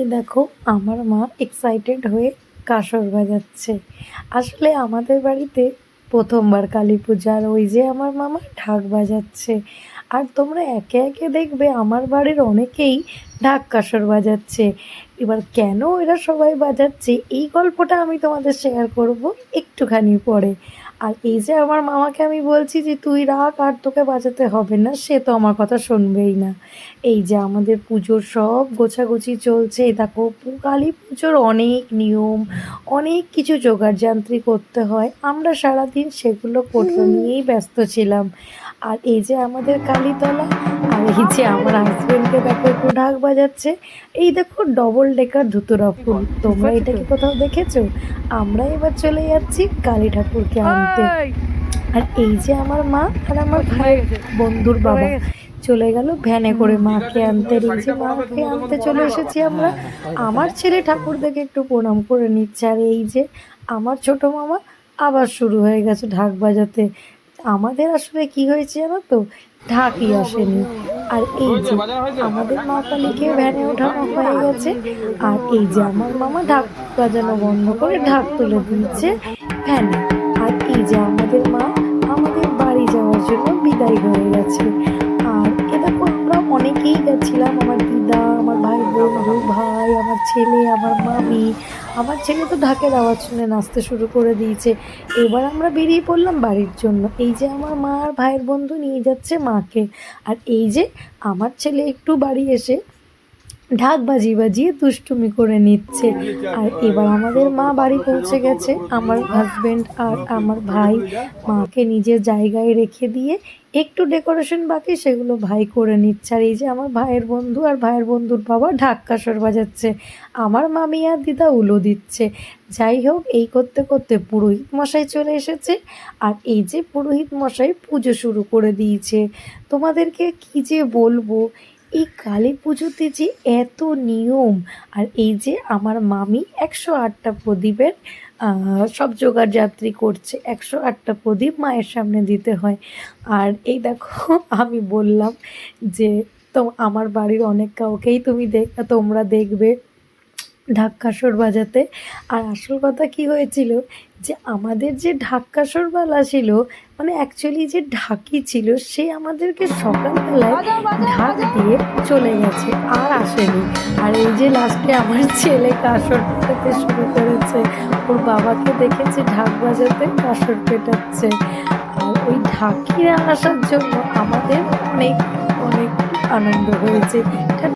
এ দেখো, আমার মা এক্সাইটেড হয়ে কাসর বাজাচ্ছে। আসলে আমাদের বাড়িতে প্রথমবার কালী পূজা, আর ওই যে আমার মামা ঢাক বাজাচ্ছে। আর তোমরা একে একে দেখবে আমার বাড়ির অনেকেই ঢাক কাসর বাজাচ্ছে। এবার কেন এরা সবাই বাজাচ্ছে এই গল্পটা আমি তোমাদের শেয়ার করব একটুখানি পরে। আর এই যে আমার মামাকে আমি বলছি যে তুই রাখ, আর তোকে বাজাতে হবে না, সে তো আমার কথা শুনবেই না। এই যে আমাদের পুজোর সব গোছাগুছি চলছে। এই দেখো, কালী পুজোর অনেক নিয়ম, অনেক কিছু জোগাড় যন্ত্রী করতে হয়, আমরা সারাদিন সেগুলো নিয়েই ব্যস্ত ছিলাম। আর এই যে আমাদের কালীতলা, আর এই যে আমার হাজবেন্ডকে দেখো একটু ঢাক বাজাচ্ছে। এই দেখো ডবল ডেকার ধুতুরা ফুল, তোমরা এটা কি কোথাও দেখেছো? আমরা এবার চলে যাচ্ছি কালী ঠাকুরকে আনতে। আর এই যে আমার মা আর আমার ভাইয়ের বন্ধুর বাবা চলে গেল ভ্যানে করে মাকে আনতে। এই যে মাকে আনতে চলে এসেছি আমরা। আমার ছেলে ঠাকুর দেখে একটু প্রণাম করে নিচ্ছে। আর এই যে আমার ছোট মামা আবার শুরু হয়ে গেছে ঢাক বাজাতে। আমাদের আসলে কি হয়েছে জানো তো, ঢাকই আসেনি। আর এই যে আমাদের মা কালীকে ভ্যানে ওঠানো হয়ে গেছে। আর এই যে আমার মামা ঢাক বাজানো বন্ধ করে ঢাক তুলে দিয়েছে ভ্যানে। আর এই যে আমাদের মা আমাদের বাড়ি যাওয়ার জন্য বিদায় হয়ে গেছে। আর এ দেখো, আমরা অনেকেই গেছিলাম, আমার দিদা, আমার ভাই বন্ধু, ভাই, আমার ছেলে, আমার মামি। আমার ছেলে তো ঢাকের আওয়াজ শুনে নাচতে শুরু করে দিয়েছে। এবার আমরা বেরিয়ে পড়লাম বাড়ির জন্য। এই যে আমার মা আর ভাইয়ের বন্ধু নিয়ে যাচ্ছে মাকে। আর এই যে আমার ছেলে একটু বাড়ি এসে ঢাক বাজিয়ে বাজিয়ে দুষ্টুমি করে নিচ্ছে। আর এবার আমাদের মা বাড়ি পৌঁছে গেছে। আমার হাজবেন্ড আর আমার ভাই মাকে নিজের জায়গায় রেখে দিয়ে একটু ডেকোরেশন বাকি, সেগুলো ভাই করে নিচ্ছে। আর এই যে আমার ভাইয়ের বন্ধু আর ভাইয়ের বন্ধুর বাবা ঢাক কাসর বাজাচ্ছে, আমার মামি আর দিদা উলো দিচ্ছে। যাই হোক, এই করতে করতে পুরোহিত মশাই চলে এসেছে। আর এই যে পুরোহিত মশাই পুজো শুরু করে দিয়েছে। তোমাদেরকে কি যে বলবো, এই কালী পুজোতে যে এত নিয়ম। আর এই যে আমার মামি 108টা প্রদীপের সব জোগাড় যাত্রী করছে। 108টা প্রদীপ মায়ের সামনে দিতে হয়। আর এই দেখো, আমি বললাম যে তো আমার বাড়ির অনেক কাউকেই তোমরা দেখবে ঢাক কাসর বাজাতে। আর আসল কথা কি হয়েছিল, যে আমাদের যে ঢাক কাসরওয়ালা ছিল, মানে অ্যাকচুয়ালি যে ঢাকি ছিল, সে আমাদেরকে সকালবেলায় ঢাক দিয়ে চলে গেছে, আর আসেনি। আর এই যে লাস্টে আমার ছেলে কাসর পেটাতে শুরু করেছে, ওর বাবাকে দেখেছে ঢাক বাজাতে কাসর পেটাচ্ছে। আর ওই ঢাকিরা আসার জন্য আমাদের অনেক অনেক আনন্দ হয়েছে।